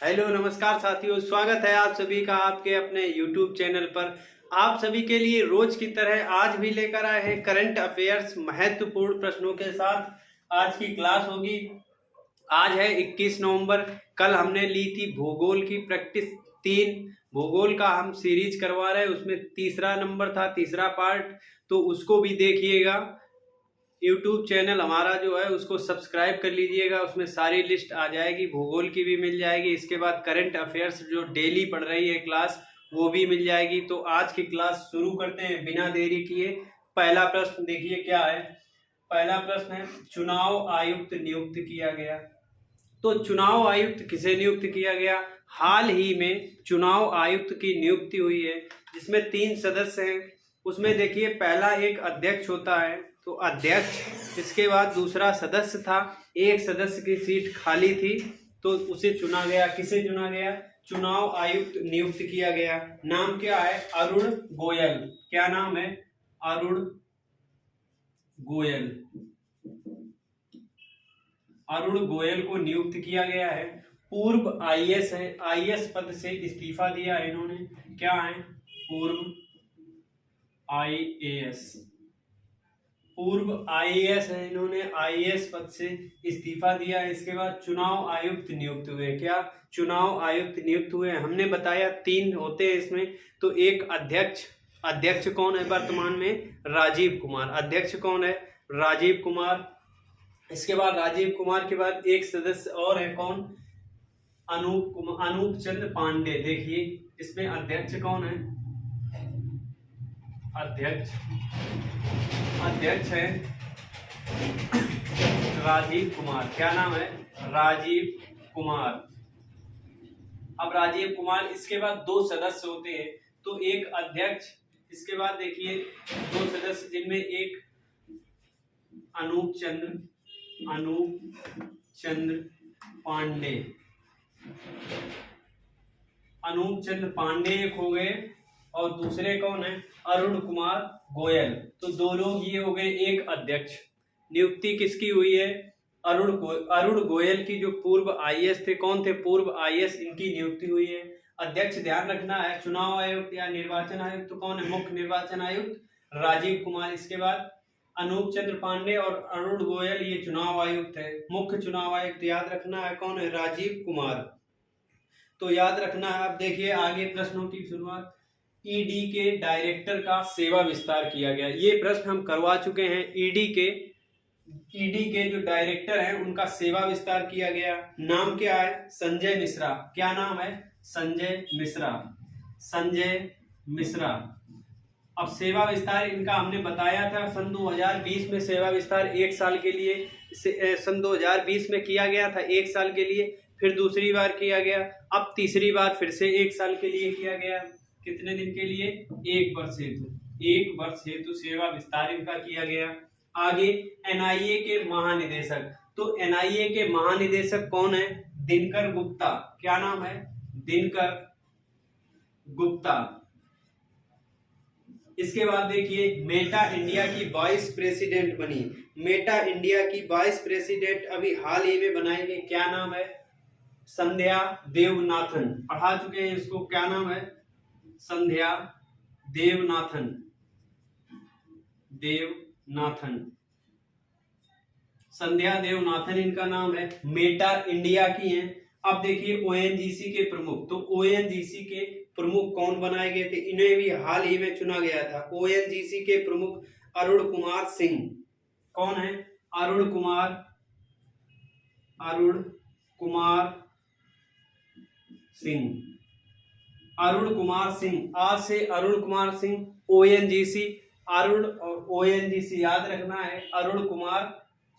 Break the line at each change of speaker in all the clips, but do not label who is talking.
Hello नमस्कार साथियों, स्वागत है आप सभी का आपके अपने YouTube चैनल पर। आप सभी के लिए रोज की तरह आज भी लेकर आए हैं करंट अफेयर्स महत्वपूर्ण प्रश्नों के साथ। आज की क्लास होगी। आज है 21 नवंबर। कल हमने ली थी भूगोल की प्रैक्टिस 3। भूगोल का हम सीरीज करवा रहे हैं, उसमें तीसरा नंबर था, तीसरा पार्ट, तो उसको भी देखिएगा। यूट्यूब चैनल हमारा जो है उसको सब्सक्राइब कर लीजिएगा, उसमें सारी लिस्ट आ जाएगी, भूगोल की भी मिल जाएगी। इसके बाद करंट अफेयर्स जो डेली पढ़ रही है क्लास वो भी मिल जाएगी। तो आज की क्लास शुरू करते हैं बिना देरी किए। पहला प्रश्न देखिए क्या है। पहला प्रश्न है, चुनाव आयुक्त नियुक्त किया गया। तो चुनाव आयुक्त किसे नियुक्त किया गया? हाल ही में चुनाव आयुक्त की नियुक्ति हुई है, जिसमें 3 सदस्य हैं। उसमें देखिए पहला एक अध्यक्ष होता है, तो अध्यक्ष, इसके बाद दूसरा सदस्य था, एक सदस्य की सीट खाली थी तो उसे चुना गया। किसे चुना गया? चुनाव आयुक्त नियुक्त किया गया। नाम क्या है? अरुण गोयल। क्या नाम है? अरुण गोयल। अरुण गोयल को नियुक्त किया गया है। पूर्व आईएएस है, आईएएस पद से इस्तीफा दिया है इन्होंने। क्या है? पूर्व आईएएस। पूर्व आईएएस है, इन्होंने आईएएस पद से इस्तीफा दिया है। इसके बाद चुनाव आयुक्त नियुक्त हुए। क्या? चुनाव आयुक्त नियुक्त हुए। हमने बताया 3 होते हैं इसमें। तो एक अध्यक्ष, अध्यक्ष कौन है वर्तमान में? राजीव कुमार। अध्यक्ष कौन है? राजीव कुमार। इसके बाद राजीव कुमार के बाद एक सदस्य और है, कौन? अनूप चंद्र पांडे। देखिए इसमें अध्यक्ष कौन है? अध्यक्ष है राजीव कुमार। क्या नाम है? राजीव कुमार। अब राजीव कुमार, इसके बाद 2 सदस्य होते हैं, तो एक अध्यक्ष, इसके बाद देखिए 2 सदस्य, जिनमें एक अनूप चंद्र पांडे। अनूप चंद्र पांडे एक हो गए, और दूसरे कौन है? अरुण कुमार गोयल। तो 2 लोग ये हो गए, एक अध्यक्ष। नियुक्ति किसकी हुई है? अरुण गोयल की, जो पूर्व आईएएस थे। कौन थे? पूर्व आईएएस, इनकी नियुक्ति हुई है। अध्यक्ष ध्यान रखना है, चुनाव आयुक्त या निर्वाचन आयुक्त तो कौन है? मुख्य निर्वाचन आयुक्त राजीव कुमार। इसके बाद अनूप चंद्र पांडे और अरुण गोयल, ये चुनाव आयुक्त है। मुख्य चुनाव आयुक्त याद रखना है कौन है? राजीव कुमार। तो याद रखना है। अब देखिए आगे प्रश्नों की शुरुआत। ईडी के डायरेक्टर का सेवा विस्तार किया गया। ये प्रश्न हम करवा चुके हैं। ईडी के जो डायरेक्टर हैं उनका सेवा विस्तार किया गया। नाम क्या है? संजय मिश्रा। क्या नाम है? संजय मिश्रा। अब सेवा विस्तार इनका हमने बताया था, सन 2020 में सेवा विस्तार 1 साल के लिए सन 2020 में किया गया था, 1 साल के लिए। फिर दूसरी बार किया गया, अब तीसरी बार फिर से 1 साल के लिए किया गया। कितने दिन के लिए? 1 वर्ष हेतु सेवा विस्तार इनका किया गया। आगे एनआईए के महानिदेशक। तो एनआईए के महानिदेशक कौन है? दिनकर गुप्ता। क्या नाम है? दिनकर गुप्ता। इसके बाद देखिए मेटा इंडिया की वाइस प्रेसिडेंट बनी। मेटा इंडिया की वाइस प्रेसिडेंट अभी हाल ही में बनाई गई। क्या नाम है? संध्या देवनाथन। पढ़ा चुके हैं इसको। क्या नाम है? संध्या देवनाथन। संध्या देवनाथन इनका नाम है। मेटा इंडिया की हैं। अब देखिए ओएनजीसी के प्रमुख। तो ओएनजीसी के प्रमुख कौन बनाए गए थे? इन्हें भी हाल ही में चुना गया था। ओएनजीसी के प्रमुख अरुण कुमार सिंह। कौन है? अरुण कुमार सिंह। आज से अरुण कुमार सिंह। ओएनजीसी, अरुण और ओएनजीसी याद रखना है। अरुण कुमार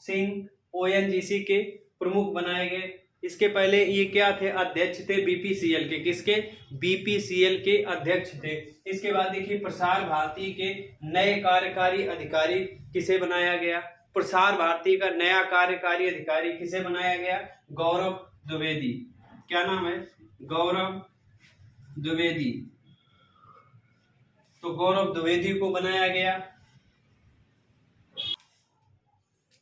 सिंह ओएनजीसी के प्रमुख बनाए गए। इसके पहले ये क्या थे? अध्यक्ष थे बीपीसीएल के। किसके? बीपीसीएल के अध्यक्ष थे। इसके बाद देखिए प्रसार भारती के नए कार्यकारी अधिकारी किसे बनाया गया? प्रसार भारती का नया कार्यकारी अधिकारी किसे बनाया गया? गौरव द्विवेदी। क्या नाम है? गौरव द्विवेदी। तो गौरव द्विवेदी को बनाया गया।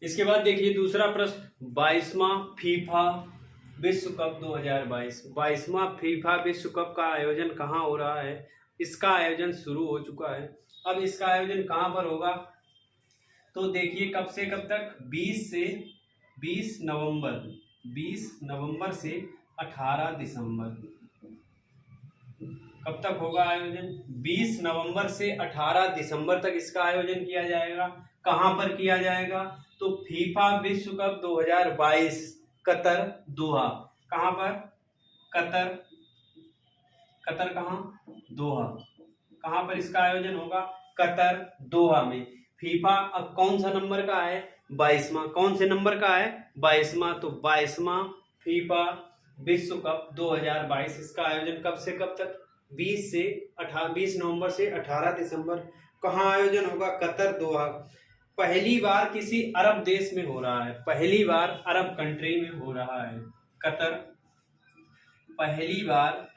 इसके बाद देखिए दूसरा प्रश्न, 22वां फीफा विश्व कप 2022 22वां फीफा विश्व कप का आयोजन कहाँ हो रहा है? इसका आयोजन शुरू हो चुका है। अब इसका आयोजन कहाँ पर होगा? तो देखिए कब से कब तक, 20 नवंबर से 18 दिसंबर। कब तक होगा आयोजन? 20 नवंबर से 18 दिसंबर तक इसका आयोजन किया जाएगा। कहाँ पर किया जाएगा? तो फीफा विश्व कप 2022 कतर दोहा। कहाँ पर? कतर कहाँ? दोहा। कहाँ पर इसका आयोजन होगा? कतर दोहा में। फीफा अब कौन सा नंबर का है? 22वां। कौन से नंबर का है? 22वां। तो 22वां फीफा विश्व कप 2022 इसका आयोजन कब से कब तक? 20 नवंबर से 18 दिसंबर। कहाँ आयोजन होगा? कतर दोहा। पहली बार किसी अरब देश में हो रहा है, पहली बार अरब कंट्री में हो रहा है कतर। पहली बार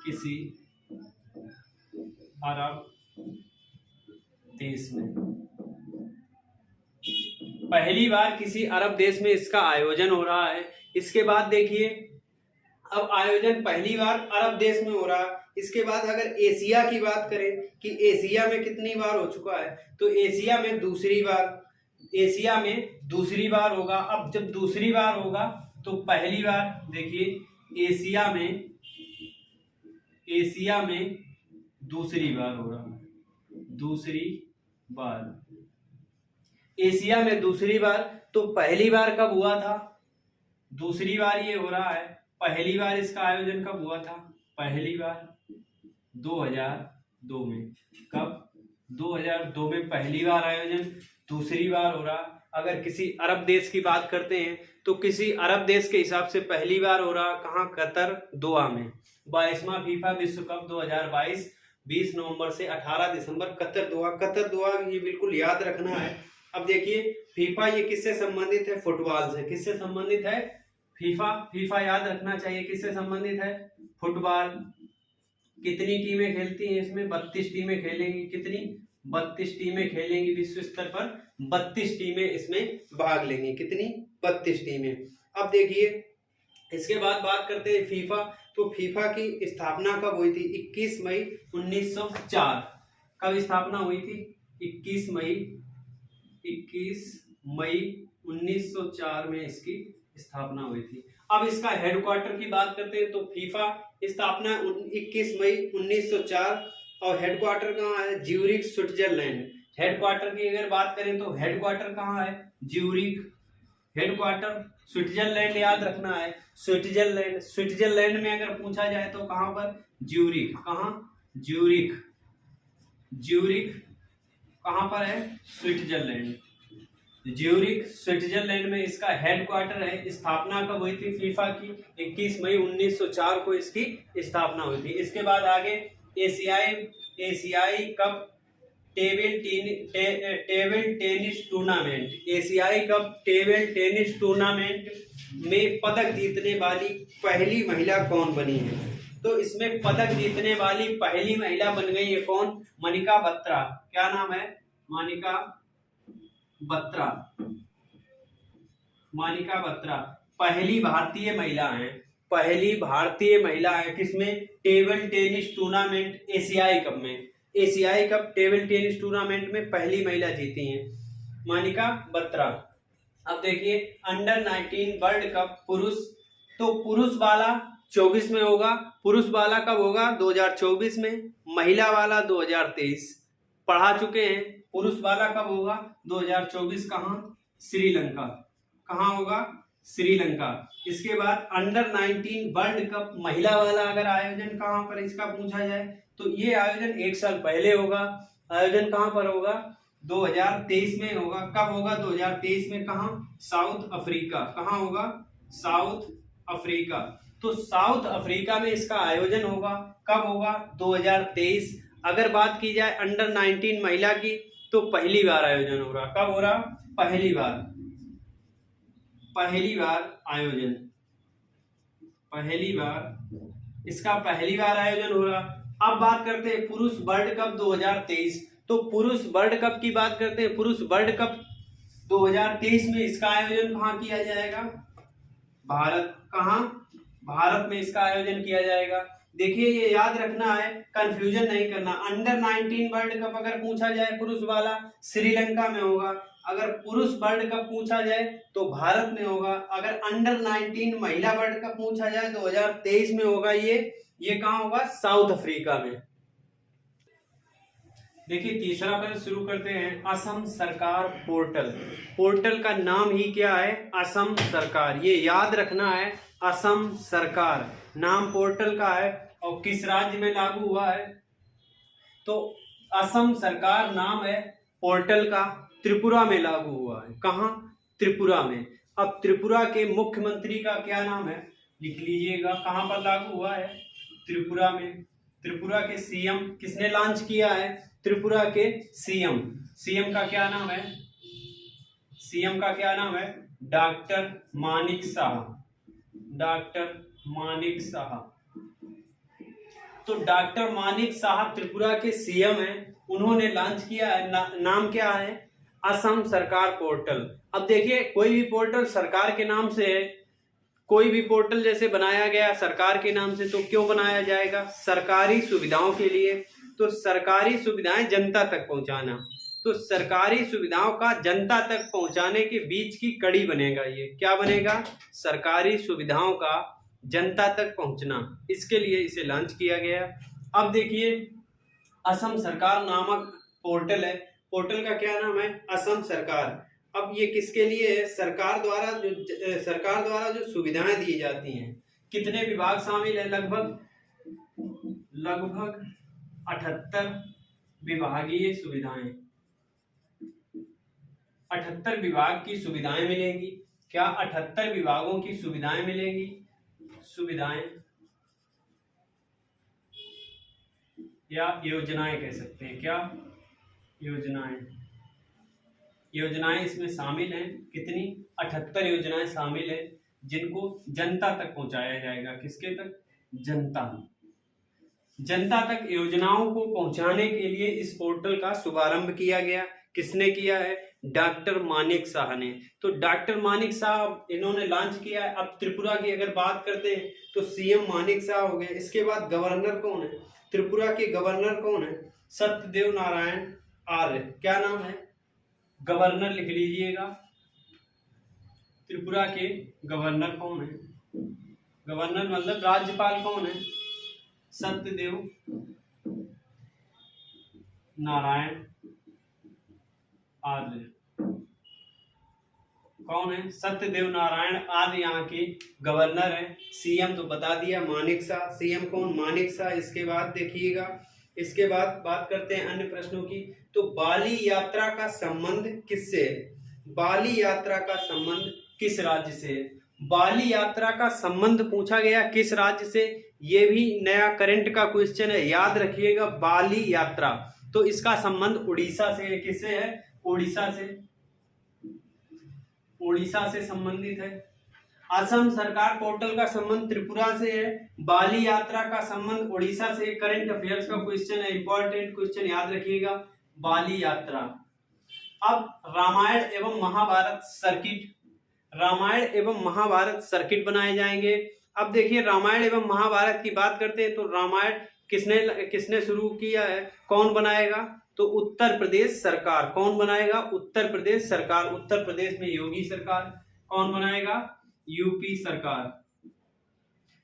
किसी अरब देश में, पहली बार किसी अरब देश में इसका आयोजन हो रहा है। इसके बाद देखिए, अब आयोजन पहली बार अरब देश में हो रहा है। इसके बाद अगर एशिया की बात करें कि एशिया में कितनी बार हो चुका है, तो एशिया में दूसरी बार होगा। अब जब दूसरी बार होगा तो पहली बार देखिए एशिया में दूसरी बार हो रहा है। एशिया में दूसरी बार। तो पहली बार कब हुआ था? दूसरी बार ये हो रहा है। पहली बार इसका आयोजन कब हुआ था? पहली बार 2002 में। कब? 2002 में पहली बार आयोजन। दूसरी बार हो रहा। अगर किसी अरब देश की बात करते हैं तो किसी अरब देश के हिसाब से पहली बार हो रहा कहाँ? कतर दोहा में। 22वां फीफा विश्व कप 2022 20 नवंबर से 18 दिसंबर कतर दोहा ये बिल्कुल याद रखना है। अब देखिए फीफा ये किससे संबंधित है? फुटबॉल से। किससे संबंधित है? फीफा याद रखना चाहिए किससे संबंधित है? फुटबॉल। कितनी टीमें खेलती हैं इसमें? 32 टीमें खेलेंगी। कितनी? 32 टीमें खेलेंगी। विश्व स्तर पर 32 टीमें इसमें भाग लेंगी। कितनी? 32 टीमें। अब देखिए इसके बाद बात करते हैं फीफा। तो फीफा की स्थापना कब हुई थी? 21 मई 1904। कब स्थापना हुई थी? 21 मई 1904 में इसकी स्थापना हुई थी। अब इसका हेडक्वार्टर की बात करते हैं तो फीफा स्थापना 21 मई 1904 और हेडक्वार्टर कहाँ है? Zurich, Switzerland. हेडक्वार्टर की अगर बात करें तो हेडक्वार्टर कहाँ है? ज्यूरिख। हेडक्वार्टर स्विट्जरलैंड याद रखना है। स्विट्जरलैंड में अगर पूछा जाए तो कहाँ पर? ज्यूरिख। कहाँ? ज्यूरिख कहाँ पर है? स्विट्जरलैंड। ज्यूरिख स्विट्जरलैंड में इसका हेडक्वार्टर है। स्थापना कब हुई थी फीफा की? 21 मई 1904 को इसकी स्थापना हुई थी। इसके बाद आगे एशियाई कप टेबल टेनिस टूर्नामेंट। एशियाई कप टेबल टेनिस टूर्नामेंट में पदक जीतने वाली पहली महिला कौन बनी है? तो इसमें पदक जीतने वाली पहली महिला बन गई है कौन? मनिका बत्रा। क्या नाम है? मनिका बत्रा पहली भारतीय महिला है। किसमें? टेबल टेनिस टूर्नामेंट एशियाई कप में। एशियाई कप टेबल टेनिस टूर्नामेंट में पहली महिला जीती हैं मनिका बत्रा। अब देखिए अंडर 19 वर्ल्ड कप पुरुष। तो पुरुष वाला 24 में होगा। पुरुष वाला कब होगा? 2024 में। महिला वाला 2023 पढ़ा चुके हैं। पुरुष वाला कब होगा? 2024। कहाँ? श्रीलंका। कहाँ होगा? श्रीलंका। इसके बाद अंडर 19 वर्ल्ड कप महिला वाला अगर आयोजन कहाँ पर इसका पूछा जाए तो ये आयोजन 1 साल पहले होगा। आयोजन कहाँ पर होगा? 2023 में होगा। कब होगा? 2023 में। कहाँ? South Africa. कहाँ होगा? South Africa. तो साउथ अफ्रीका में इसका आयोजन होगा। कब होगा? 2023। अगर बात की जाए अंडर 19 महिला की तो पहली बार आयोजन हो रहा। कब हो रहा? पहली बार आयोजन। इसका पहली बार आयोजन हो रहा। अब बात करते हैं पुरुष वर्ल्ड कप 2023। तो पुरुष वर्ल्ड कप की बात करते हैं। पुरुष वर्ल्ड कप 2023 में इसका आयोजन कहाँ किया जाएगा? भारत में इसका आयोजन किया जाएगा। देखिए ये याद रखना है, कंफ्यूजन नहीं करना। अंडर 19 वर्ल्ड कप अगर पूछा जाए पुरुष वाला, श्रीलंका में होगा। अगर पुरुष वर्ल्ड कप पूछा जाए तो भारत में होगा। अगर अंडर 19 महिला वर्ल्ड कप पूछा जाए 2023 में होगा। ये कहाँ होगा? साउथ अफ्रीका में। देखिए तीसरा प्रश्न शुरू करते हैं। असम सरकार पोर्टल, पोर्टल का नाम ही क्या है? असम सरकार। ये याद रखना है, असम सरकार नाम पोर्टल का है। और किस राज्य में लागू हुआ है? तो असम सरकार नाम है पोर्टल का, त्रिपुरा में लागू हुआ है। कहाँ? त्रिपुरा में। अब त्रिपुरा के मुख्यमंत्री का क्या नाम है? लिख लीजिएगा। कहाँ पर लागू हुआ है? त्रिपुरा में। त्रिपुरा के सीएम किसने लॉन्च किया है? त्रिपुरा के सीएम का क्या नाम है? सीएम का क्या नाम है? डॉक्टर मानिक शाह। डॉक्टर मानिक शाह। तो डॉक्टर मानिक शाह त्रिपुरा के सीएम हैं। उन्होंने लॉन्च किया है, नाम क्या है? असम सरकार पोर्टल। अब देखिए कोई भी पोर्टल सरकार के नाम से है, कोई भी पोर्टल जैसे बनाया गया सरकार के नाम से, तो क्यों बनाया जाएगा? सरकारी सुविधाओं के लिए। तो सरकारी सुविधाएं जनता तक पहुंचाना, तो सरकारी सुविधाओं का जनता तक पहुंचाने के बीच की कड़ी बनेगा। ये क्या बनेगा? सरकारी सुविधाओं का जनता तक पहुंचना, इसके लिए इसे लॉन्च किया गया। अब देखिए असम सरकार नामक पोर्टल है, पोर्टल का क्या नाम है? असम सरकार। अब ये किसके लिए है? सरकार द्वारा जो सुविधाएं दी जाती हैं। कितने विभाग शामिल है? लगभग 78 विभागीय सुविधाएं, 78 विभाग की सुविधाएं मिलेंगी। क्या? 78 विभागों की सुविधाएं मिलेंगी। सुविधाएं या योजनाएं कह सकते हैं। क्या? योजनाएं इसमें शामिल हैं। कितनी? 78 योजनाएं शामिल हैं, जिनको जनता तक पहुंचाया जाएगा। किसके तक? जनता तक योजनाओं को पहुंचाने के लिए इस पोर्टल का शुभारंभ किया गया। किसने किया है? डॉक्टर मानिक शाह ने। तो डॉक्टर मानिक शाह इन्होंने लॉन्च किया है। अब त्रिपुरा की अगर बात करते हैं तो सीएम मानिक शाह हो गए। इसके बाद गवर्नर कौन है? त्रिपुरा के गवर्नर कौन है? सत्यदेव नारायण आर्य। क्या नाम है? गवर्नर लिख लीजिएगा। त्रिपुरा के गवर्नर कौन है? गवर्नर मतलब राज्यपाल कौन है? सत्यदेव नारायण आर्य। कौन है? सत्यदेव नारायण आर्य यहाँ के गवर्नर है। सीएम तो बता दिया मानिक शाह। सीएम कौन? मानिक शाह। इसके बाद देखिएगा, इसके बाद बात करते हैं अन्य प्रश्नों की। तो बाली यात्रा का संबंध किससे है? बाली यात्रा का संबंध किस राज्य से है? बाली यात्रा का संबंध पूछा गया किस राज्य से? ये भी नया करंट का क्वेश्चन है, याद रखिएगा। बाली यात्रा, तो इसका संबंध उड़ीसा से है। किससे है? उड़ीसा से। उड़ीसा से संबंधित है। असम सरकार पोर्टल का संबंध त्रिपुरा से है। बाली यात्रा का संबंध उड़ीसा से। करंट अफेयर्स का क्वेश्चन है, इंपॉर्टेंट क्वेश्चन, याद रखिएगा। बाली यात्रा। अब रामायण एवं महाभारत सर्किट, रामायण एवं महाभारत सर्किट बनाए जाएंगे। अब देखिए रामायण एवं महाभारत की बात करते हैं तो रामायण किसने शुरू किया है? कौन बनाएगा? तो उत्तर प्रदेश सरकार। कौन बनाएगा? उत्तर प्रदेश सरकार। उत्तर प्रदेश में योगी सरकार। कौन बनाएगा? यूपी सरकार।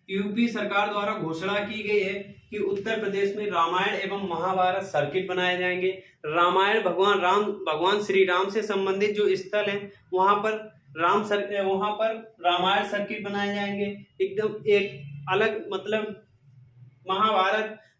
यूपी सरकार द्वारा घोषणा की गई है कि उत्तर प्रदेश में रामायण एवं महाभारत सर्किट बनाए जाएंगे। रामायण भगवान श्री राम से संबंधित जो स्थल है वहां पर रामायण सर्किट बनाए जाएंगे। एकदम एक अलग, मतलब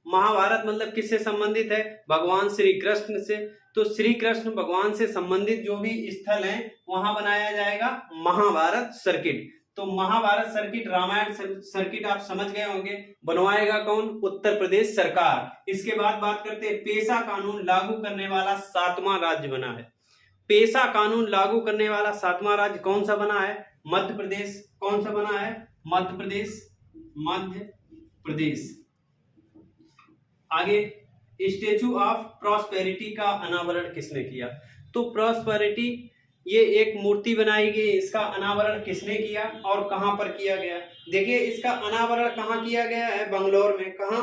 महाभारत मतलब किससे संबंधित है? भगवान श्री कृष्ण से। तो श्री कृष्ण भगवान से संबंधित जो भी स्थल हैं वहां बनाया जाएगा महाभारत सर्किट। तो महाभारत सर्किट, रामायण सर्किट आप समझ गए होंगे। बनवाएगा कौन? उत्तर प्रदेश सरकार। इसके बाद बात करते हैं पेशा कानून लागू करने वाला 7वां राज्य बना है। पेशा कानून लागू करने वाला 7वां राज्य कौन सा बना है? मध्य प्रदेश। कौन सा बना है? मध्य प्रदेश। मध्य प्रदेश। आगे, स्टैचू ऑफ प्रॉस्पेरिटी का अनावरण किसने किया? तो प्रॉस्पेरिटी ये एक मूर्ति बनाई गई, इसका अनावरण किसने किया और कहाँ पर किया गया? देखिए इसका अनावरण कहाँ किया गया है? बंगलौर में। कहाँ?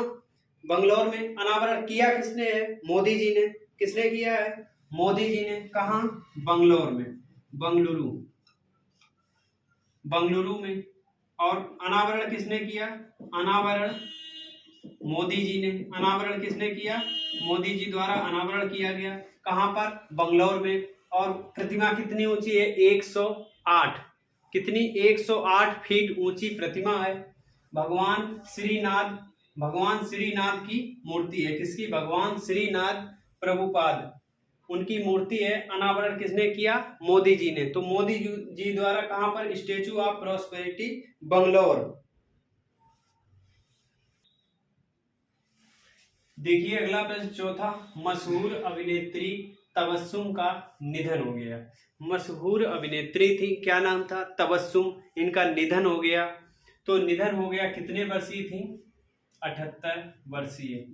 बंगलौर में। अनावरण किया किसने है? मोदी जी ने। किसने किया है? मोदी जी ने। कहाँ? बंगलौर में, बंगलुरु, बंगलुरु में। और अनावरण किसने किया? अनावरण मोदी जी ने। अनावरण किसने किया? मोदी जी द्वारा अनावरण किया गया। कहाँ पर? बंगलौर में। और प्रतिमा कितनी ऊंची है? 108। कितनी? 108 फीट ऊंची प्रतिमा है। भगवान श्रीनाथ, भगवान श्रीनाथ की मूर्ति है। किसकी? भगवान श्रीनाथ प्रभुपाद, उनकी मूर्ति है। अनावरण किसने किया? मोदी जी ने। तो मोदी जी द्वारा कहां पर? Statue of prosperity, Bangalore. देखिए अगला प्रश्न चौथा, मशहूर अभिनेत्री तबस्सुम का निधन हो गया। मशहूर अभिनेत्री थी, क्या नाम था? तबस्सुम। इनका निधन हो गया। तो निधन हो गया, कितने वर्षीय थी? 78 वर्षीय।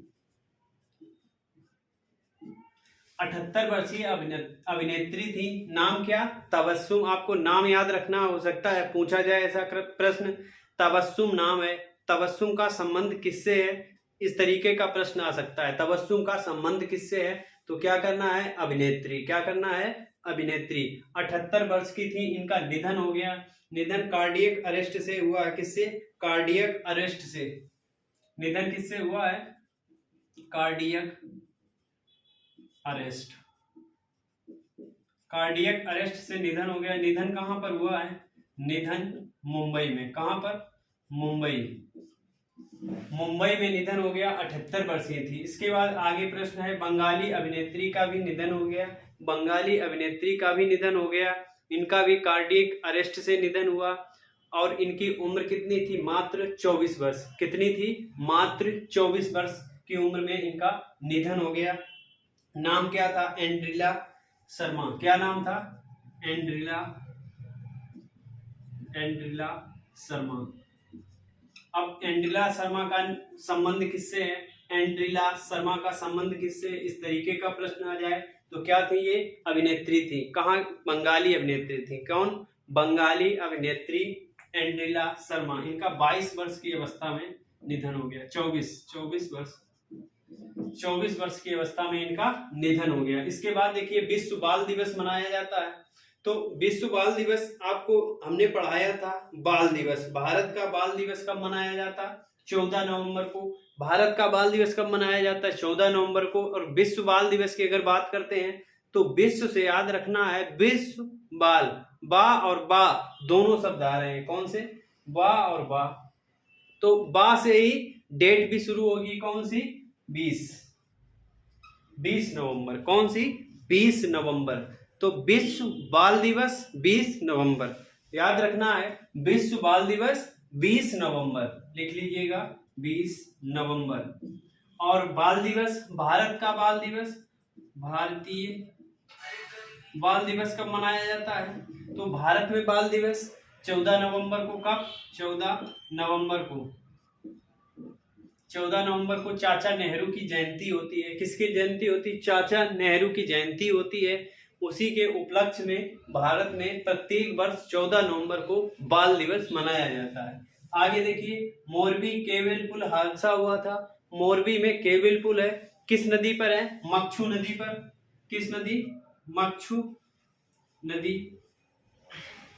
78 वर्षीय अभिनेत्री थी। नाम क्या? तबस्सुम। आपको नाम याद रखना, हो सकता है पूछा जाए ऐसा प्रश्न। तबस्सुम नाम है। तबस्सुम का संबंध किससे है? इस तरीके का प्रश्न आ सकता है। तबस्सुम का संबंध किससे है? तो क्या करना है? अभिनेत्री। क्या करना है? अभिनेत्री। 78 वर्ष की थी, इनका निधन हो गया। निधन कार्डियक अरेस्ट से हुआ है। किससे? कार्डियक अरेस्ट से। निधन किससे हुआ है? Cardiac arrest. कार्डियक अरेस्ट से निधन हो गया। निधन कहां पर हुआ है? निधन मुंबई में। कहां पर? मुंबई। मुंबई में निधन हो गया। 78 वर्षीय थी। इसके बाद आगे प्रश्न है, बंगाली अभिनेत्री का भी निधन हो गया। बंगाली अभिनेत्री का भी निधन हो गया। इनका भी कार्डियक अरेस्ट से निधन हुआ। और इनकी उम्र कितनी थी? मात्र 24 वर्ष। कितनी थी? मात्र 24 वर्ष की उम्र में इनका निधन हो गया। नाम क्या था? एंड्रिला शर्मा। क्या नाम था? एंड्रिला शर्मा। अब एंड्रिला शर्मा का संबंध किससे है? एंड्रिला शर्मा का संबंध किससे? इस तरीके का प्रश्न आ जाए तो क्या थी? ये अभिनेत्री थी। कहाँ? बंगाली अभिनेत्री थी। कौन? बंगाली अभिनेत्री एंड्रिला शर्मा। इनका 22 वर्ष की अवस्था में निधन हो गया। 24 वर्ष की अवस्था में इनका निधन हो गया। इसके बाद देखिए विश्व बाल दिवस मनाया जाता है। तो विश्व बाल दिवस आपको हमने पढ़ाया था। बाल दिवस, भारत का बाल दिवस कब मनाया जाता? 14 नवंबर को। भारत का बाल दिवस कब मनाया जाता है? 14 नवंबर को। और विश्व बाल दिवस की अगर बात करते हैं तो विश्व से याद रखना है, विश्व बाल, बा और बा दोनों शब्द आ रहे हैं। कौन से? बा और बा। तो बा से ही डेट भी शुरू होगी। कौन सी? 20 नवंबर। कौन सी? 20 नवंबर। तो विश्व बाल दिवस 20 नवंबर। याद रखना है, विश्व बाल दिवस 20 नवंबर। लिख लीजिएगा 20 नवंबर। और बाल दिवस, भारत का बाल दिवस, भारतीय बाल दिवस कब मनाया जाता है? तो भारत में बाल दिवस 14 नवंबर को। कब? 14 नवंबर को। 14 नवंबर को चाचा नेहरू की जयंती होती है। किसकी जयंती होती? चाचा नेहरू की जयंती होती है। उसी के उपलक्ष्य में भारत में प्रत्येक वर्ष 14 नवंबर को बाल दिवस मनाया जाता है। आगे देखिए, मोरबी केबल पुल हादसा हुआ था। मोरबी में केबल पुल है, किस नदी पर है? मच्छू नदी पर। किस नदी? मच्छू नदी।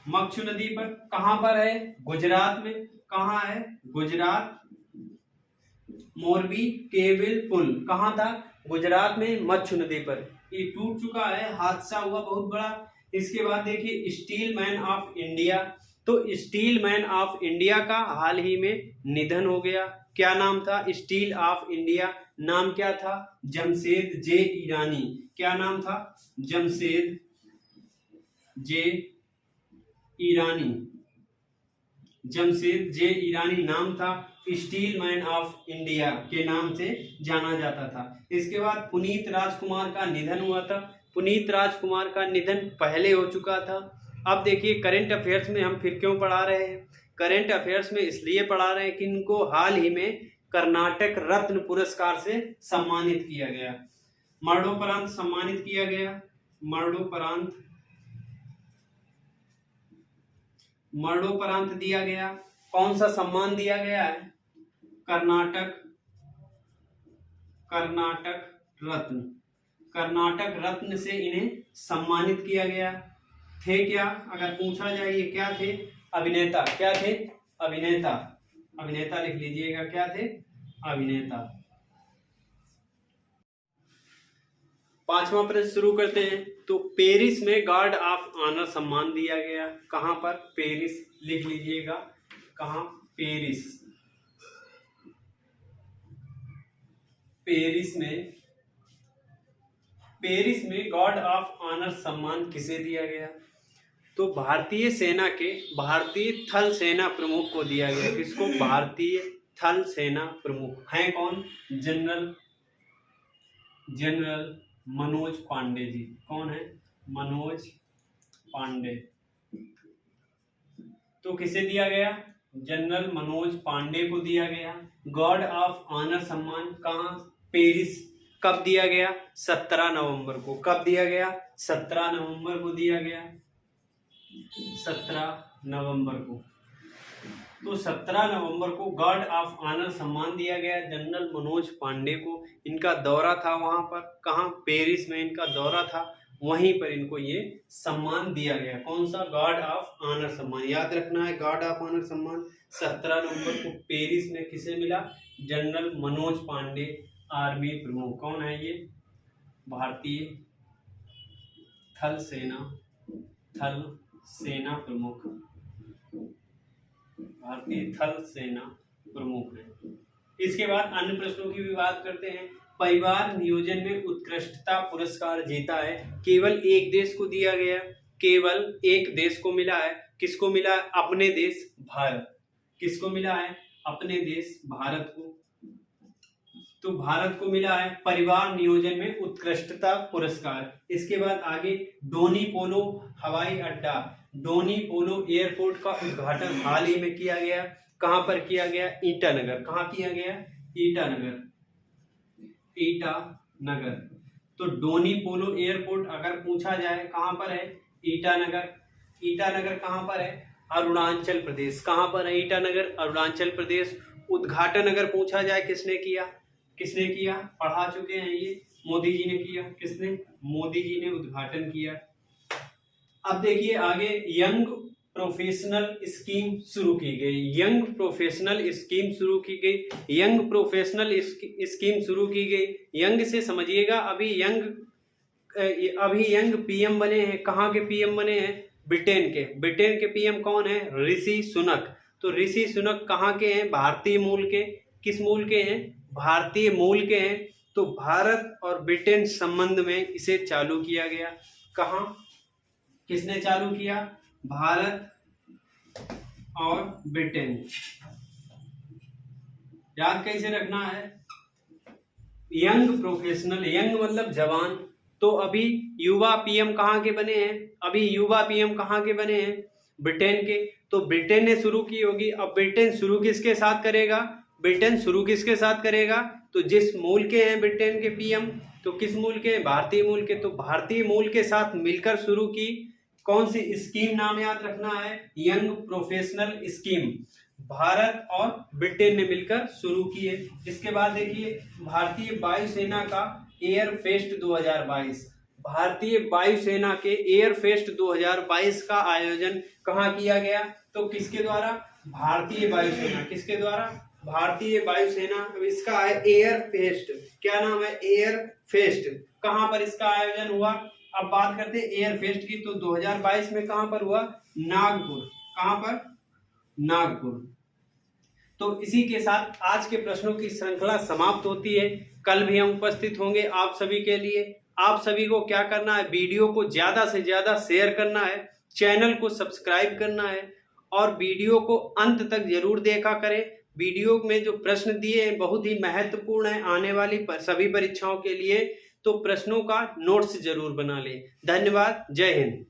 मच्छू नदी पर। कहां पर है? गुजरात में। कहां है? गुजरात। मोरबी केबल पुल कहां था? गुजरात में, मच्छू नदी पर। ये टूट चुका है, हादसा हुआ बहुत बड़ा। इसके बाद देखिए स्टील मैन ऑफ इंडिया। तो स्टील मैन ऑफ इंडिया का हाल ही में निधन हो गया। क्या नाम था? Steel of India. नाम क्या था? जमशेद जे ईरानी। क्या नाम था? जमशेद जे ईरानी। जमशेद जे ईरानी नाम था। स्टील मैन ऑफ इंडिया के नाम से जाना जाता था। इसके बाद पुनीत राजकुमार का निधन हुआ था। पुनीत राजकुमार का निधन पहले हो चुका था। अब देखिए करंट अफेयर्स में हम फिर क्यों पढ़ा रहे हैं? करंट अफेयर्स में इसलिए पढ़ा रहे हैं कि इनको हाल ही में कर्नाटक रत्न पुरस्कार से सम्मानित किया गया। मरणोपरांत सम्मानित किया गया। मरणोपरांत मरणोपरांत दिया गया। कौन सा सम्मान दिया गया है? कर्नाटक रत्न। कर्नाटक रत्न से इन्हें सम्मानित किया गया। थे क्या, अगर पूछा जाए ये क्या थे? अभिनेता। क्या थे? अभिनेता। अभिनेता लिख लीजिएगा, क्या थे? अभिनेता। 5वां प्रश्न शुरू करते हैं। तो पेरिस में गार्ड ऑफ ऑनर सम्मान दिया गया। कहां पर? पेरिस लिख लीजिएगा। कहां? पेरिस। पेरिस में गार्ड ऑफ ऑनर सम्मान किसे दिया गया? तो भारतीय सेना के भारतीय थल सेना प्रमुख को दिया गया। किसको? भारतीय थल सेना प्रमुख हैं कौन? जनरल मनोज पांडे जी। कौन है? मनोज पांडे। तो किसे दिया गया? जनरल मनोज पांडे को दिया गया। गार्ड ऑफ ऑनर सम्मान कहाँ? पेरिस। कब दिया गया? 17 नवंबर को। कब दिया गया? 17 नवंबर को दिया गया। 17 नवंबर को। तो 17 नवंबर को गार्ड ऑफ ऑनर सम्मान दिया गया जनरल मनोज पांडे को। इनका दौरा था वहां पर। कहाँ? पेरिस में इनका दौरा था, वहीं पर इनको ये सम्मान दिया गया। कौन सा? गार्ड ऑफ ऑनर सम्मान। याद रखना है, गार्ड ऑफ ऑनर सम्मान 17 नवंबर को पेरिस में किसे मिला? जनरल मनोज पांडे, आर्मी प्रमुख। कौन है ये? भारतीय थल सेना प्रमुख। भारतीय थल सेना प्रमुख है। इसके बाद अन्य प्रश्नों की भी बात करते हैं। परिवार नियोजन में उत्कृष्टता पुरस्कार जीता है, केवल एक देश को दिया गया। केवल एक देश को मिला है। किसको मिला है? अपने देश भारत। किसको मिला है? अपने देश भारत को। तो भारत को मिला है परिवार नियोजन में उत्कृष्टता पुरस्कार। इसके बाद आगे डोनी पोलो हवाई अड्डा, डोनी पोलो एयरपोर्ट का उद्घाटन हाल ही में किया गया। कहां पर किया गया? ईटानगर। कहां किया गया? ईटानगर। तो डोनी पोलो एयरपोर्ट अगर पूछा जाए कहां पर है? ईटानगर। ईटानगर कहां पर है? अरुणाचल प्रदेश। कहां पर है ईटानगर? अरुणाचल प्रदेश। उद्घाटन अगर पूछा जाए किसने किया? पढ़ा चुके हैं ये, मोदी जी ने किया। किसने? मोदी जी ने उद्घाटन किया। अब देखिए आगे यंग प्रोफेशनल स्कीम शुरू की गई। यंग प्रोफेशनल स्कीम शुरू की गई। यंग से समझिएगा, अभी यंग पीएम बने हैं। कहाँ के पीएम बने हैं? ब्रिटेन के पीएम कौन है? ऋषि सुनक। तो ऋषि सुनक कहाँ के हैं? भारतीय मूल के। किस मूल के हैं? भारतीय मूल के हैं। तो भारत और ब्रिटेन संबंध में इसे चालू किया गया। कहाँ? किसने चालू किया? भारत और ब्रिटेन। याद कैसे रखना है? यंग प्रोफेशनल, यंग मतलब जवान। तो अभी युवा पीएम कहाँ के बने हैं? ब्रिटेन के। तो ब्रिटेन ने शुरू की होगी। अब ब्रिटेन शुरू किसके साथ करेगा? तो जिस मूल के हैं ब्रिटेन के पीएम, तो किस मूल के हैं? भारतीय मूल के। तो भारतीय मूल के साथ मिलकर शुरू की कौन सी स्कीम? नाम याद रखना है, यंग प्रोफेशनल स्कीम। भारत और ब्रिटेन ने मिलकर शुरू की है। इसके बाद देखिए भारतीय वायुसेना का एयर फेस्ट 2022। भारतीय वायुसेना के एयर फेस्ट 2022 का आयोजन कहाँ किया गया? तो किसके द्वारा? भारतीय वायुसेना। किसके द्वारा? भारतीय वायुसेना। इसका है एयर फेस्ट। क्या नाम है? Air fest. कहां पर इसका आयोजन हुआ? अब बात करते हैं एयर फेस्ट की। तो 2022 में कहां पर हुआ? नागपुर। कहां पर? नागपुर। तो इसी के साथ आज के प्रश्नों की श्रृंखला समाप्त होती है। कल भी हम उपस्थित होंगे आप सभी के लिए। आप सभी को क्या करना है? वीडियो को ज्यादा से ज्यादा शेयर करना है, चैनल को सब्सक्राइब करना है और वीडियो को अंत तक जरूर देखा करें। वीडियो में जो प्रश्न दिए हैं बहुत ही महत्वपूर्ण है आने वाली सभी परीक्षाओं के लिए। तो प्रश्नों का नोट्स जरूर बना लें। धन्यवाद। जय हिंद।